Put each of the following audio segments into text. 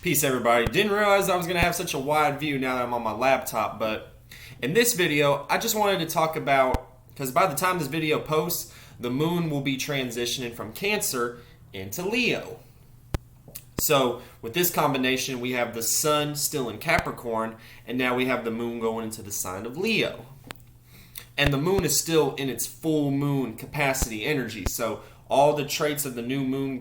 Peace, everybody. Didn't realize I was going to have such a wide view now that I'm on my laptop, but in this video, I just wanted to talk about, because by the time this video posts, the moon will be transitioning from Cancer into Leo. So with this combination, we have the sun still in Capricorn, and now we have the moon going into the sign of Leo. And the moon is still in its full moon capacity energy, so all the traits of the new moon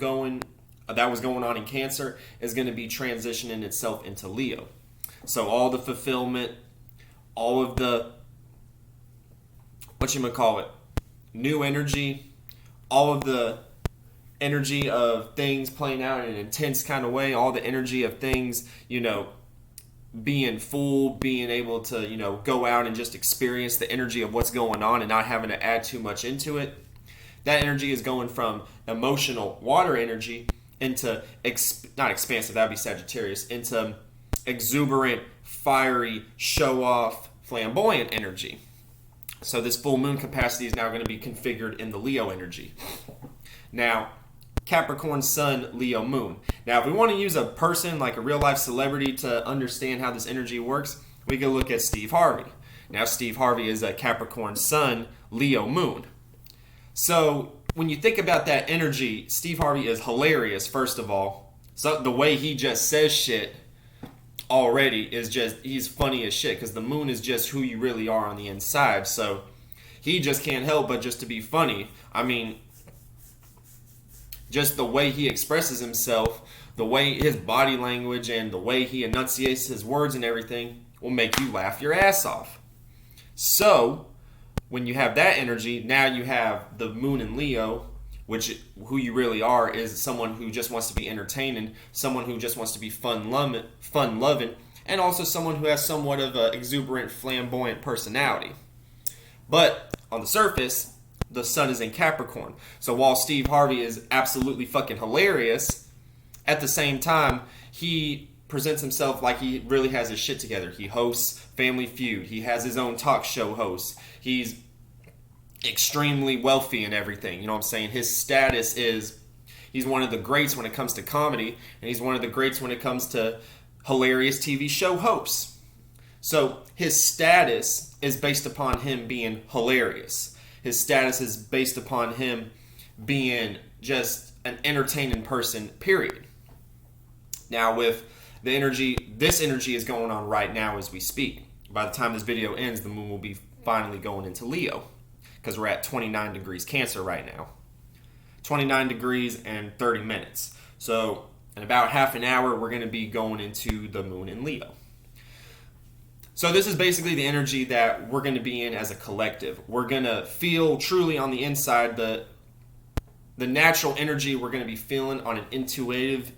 that was going on in Cancer is going to be transitioning itself into Leo. So all the fulfillment, all of the, new energy, all of the energy of things playing out in an intense kind of way, all the energy of things, being full, being able to, go out and just experience the energy of what's going on and not having to add too much into it. That energy is going from emotional water energy into, not expansive, that'd be Sagittarius, into exuberant, fiery, show-off, flamboyant energy. So this full moon capacity is now going to be configured in the Leo energy. Now, Capricorn Sun, Leo Moon. Now, if we want to use a person, like a real-life celebrity, to understand how this energy works, we can look at Steve Harvey. Now, Steve Harvey is a Capricorn Sun, Leo Moon. So when you think about that energy, Steve Harvey is hilarious, first of all. So the way he just says shit already is just, he's funny as shit, because the moon is just who you really are on the inside. So he just can't help but just to be funny. I mean, just the way he expresses himself, the way his body language and the way he enunciates his words and everything will make you laugh your ass off. So when you have that energy, now you have the moon in Leo, which who you really are is someone who just wants to be entertaining, someone who just wants to be fun-loving, and also someone who has somewhat of an exuberant, flamboyant personality. But on the surface, the sun is in Capricorn. So while Steve Harvey is absolutely fucking hilarious, at the same time, he presents himself like he really has his shit together. He hosts Family Feud. He has his own talk show host. He's extremely wealthy and everything. You know what I'm saying? His status is, he's one of the greats when it comes to comedy, and he's one of the greats when it comes to hilarious TV show hosts. So his status is based upon him being hilarious. His status is based upon him being just an entertaining person, period. Now with the energy, this energy is going on right now as we speak. By the time this video ends, the moon will be finally going into Leo, because we're at 29 degrees Cancer right now. 29 degrees and 30 minutes. So in about half an hour, we're going to be going into the moon in Leo. So this is basically the energy that we're going to be in as a collective. We're going to feel truly on the inside the natural energy we're going to be feeling on an intuitive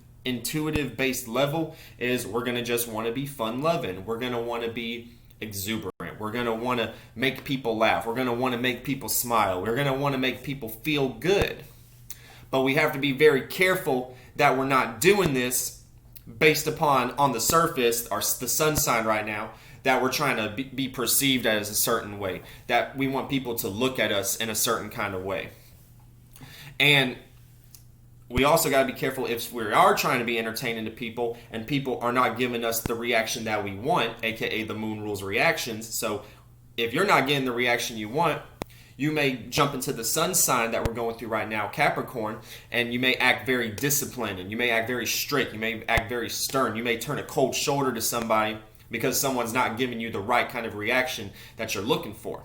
based level is we're going to just want to be fun-loving. We're going to want to be exuberant. We're going to want to make people laugh. We're going to want to make people smile. We're going to want to make people feel good. But we have to be very careful that we're not doing this based upon, on the surface, the sun sign right now, that we're trying to be perceived as a certain way, that we want people to look at us in a certain kind of way. And we also got to be careful if we are trying to be entertaining to people and people are not giving us the reaction that we want, aka the moon rules reactions. So if you're not getting the reaction you want, you may jump into the sun sign that we're going through right now, Capricorn, and you may act very disciplined, and you may act very strict, you may act very stern, you may turn a cold shoulder to somebody because someone's not giving you the right kind of reaction that you're looking for.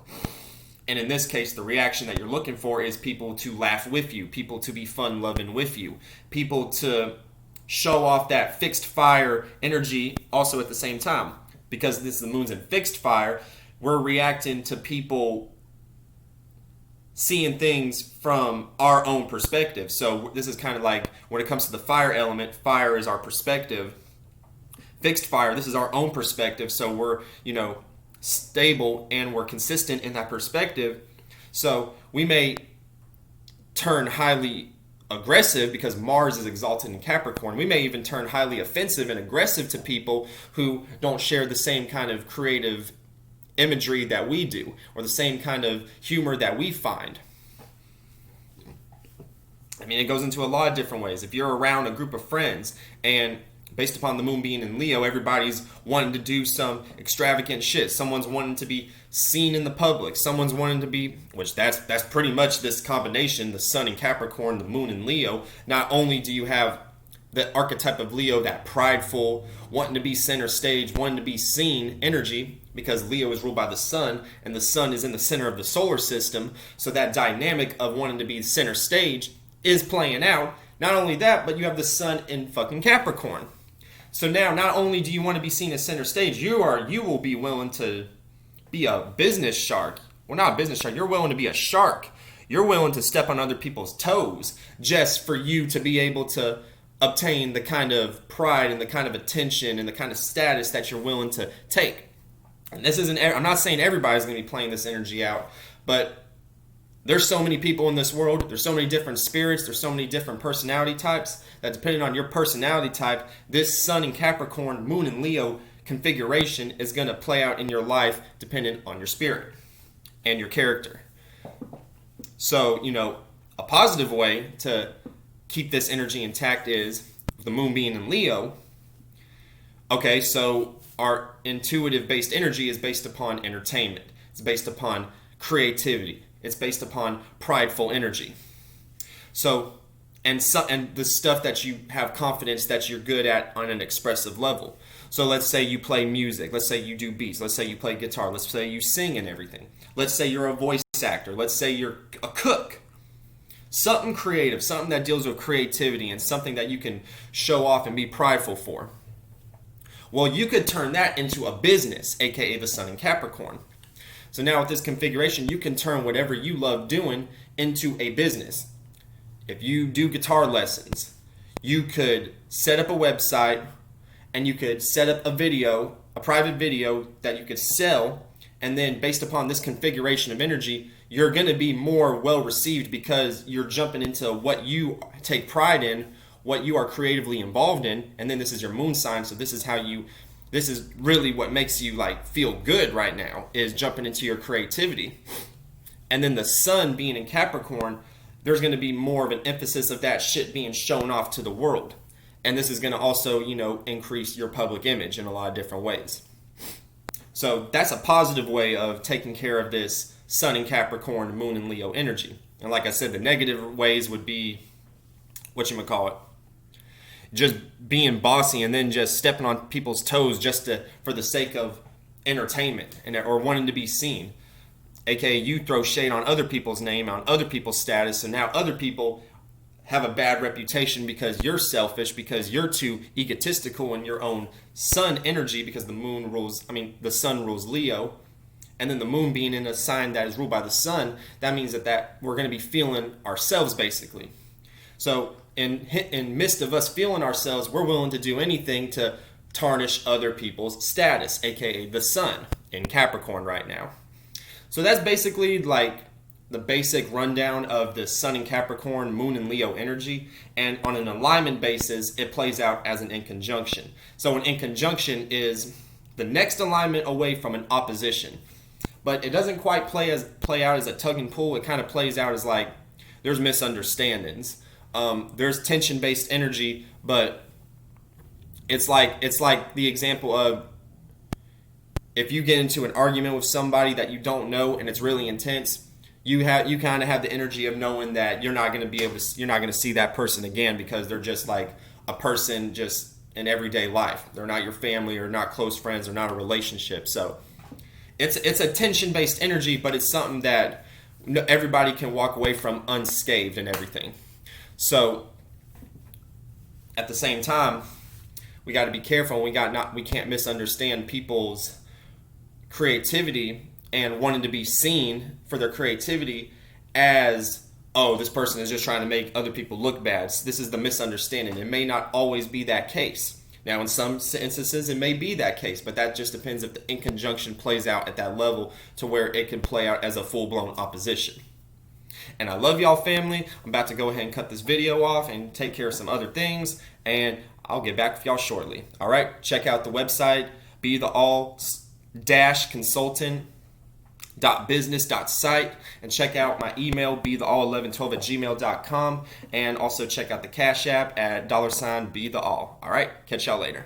And in this case, the reaction that you're looking for is people to laugh with you, people to be fun-loving with you, people to show off that fixed fire energy also at the same time. Because this is the moon's in fixed fire, we're reacting to people seeing things from our own perspective. So this is kind of like when it comes to the fire element, fire is our perspective. Fixed fire, this is our own perspective. So we're, stable and we're consistent in that perspective. So we may turn highly aggressive because Mars is exalted in Capricorn. We may even turn highly offensive and aggressive to people who don't share the same kind of creative imagery that we do or the same kind of humor that we find. I mean, it goes into a lot of different ways. If you're around a group of friends and based upon the moon being in Leo, everybody's wanting to do some extravagant shit. Someone's wanting to be seen in the public. Someone's wanting to be, which that's pretty much this combination, the sun in Capricorn, the moon in Leo. Not only do you have the archetype of Leo, that prideful, wanting to be center stage, wanting to be seen energy, because Leo is ruled by the sun, and the sun is in the center of the solar system. So that dynamic of wanting to be center stage is playing out. Not only that, but you have the sun in fucking Capricorn. So now, not only do you want to be seen as center stage, you will be willing to be a business shark. Well, not a business shark. You're willing to be a shark. You're willing to step on other people's toes just for you to be able to obtain the kind of pride and the kind of attention and the kind of status that you're willing to take. And this isn't, I'm not saying everybody's going to be playing this energy out, but there's so many people in this world, there's so many different spirits, there's so many different personality types, that depending on your personality type, this sun in Capricorn, moon in Leo configuration is going to play out in your life depending on your spirit and your character. So, a positive way to keep this energy intact is the moon being in Leo. Okay, so our intuitive based energy is based upon entertainment. It's based upon creativity. It's based upon prideful energy. So, and the stuff that you have confidence that you're good at on an expressive level. So let's say you play music. Let's say you do beats. Let's say you play guitar. Let's say you sing and everything. Let's say you're a voice actor. Let's say you're a cook. Something creative, something that deals with creativity and something that you can show off and be prideful for. Well, you could turn that into a business, aka the sun in Capricorn. So now with this configuration, you can turn whatever you love doing into a business. If you do guitar lessons, you could set up a website and you could set up a private video that you could sell. And then based upon this configuration of energy, you're going to be more well received because you're jumping into what you take pride in, what you are creatively involved in. And then this is your moon sign. So this is really what makes you feel good right now, is jumping into your creativity. And then the sun being in Capricorn, there's going to be more of an emphasis of that shit being shown off to the world. And this is going to also, increase your public image in a lot of different ways. So that's a positive way of taking care of this sun in Capricorn, moon in Leo energy. And like I said, the negative ways would be, just being bossy and then just stepping on people's toes just for the sake of entertainment or wanting to be seen. AKA you throw shade on other people's name, on other people's status, and now other people have a bad reputation because you're selfish, because you're too egotistical in your own sun energy, because the sun rules Leo, and then the moon being in a sign that is ruled by the sun, that means that we're going to be feeling ourselves basically. So in midst of us feeling ourselves, we're willing to do anything to tarnish other people's status, aka the sun in Capricorn right now. So that's basically the basic rundown of the sun in Capricorn, moon in Leo energy. And on an alignment basis, it plays out as an inconjunction. So an inconjunction is the next alignment away from an opposition. But it doesn't quite play out as a tug and pull. It kind of plays out as there's misunderstandings. There's tension-based energy, but it's like the example of if you get into an argument with somebody that you don't know and it's really intense, you kind of have the energy of knowing that you're not going to see that person again because they're just like a person just in everyday life. They're not your family or not close friends or not a relationship. So it's a tension-based energy, but it's something that everybody can walk away from unscathed and everything. So at the same time, we got to be careful. We can't misunderstand people's creativity and wanting to be seen for their creativity as, oh, this person is just trying to make other people look bad. So this is the misunderstanding. It may not always be that case. Now, in some instances, it may be that case, but that just depends if the inconjunction plays out at that level to where it can play out as a full-blown opposition. And I love y'all, family. I'm about to go ahead and cut this video off and take care of some other things, and I'll get back with y'all shortly. All right, check out the website, betheall-consulting.business.site. CashAPP.business.site, and check out my email betheall1112@gmail.com, and also check out the Cash App at $BeThe All. All right, catch y'all later.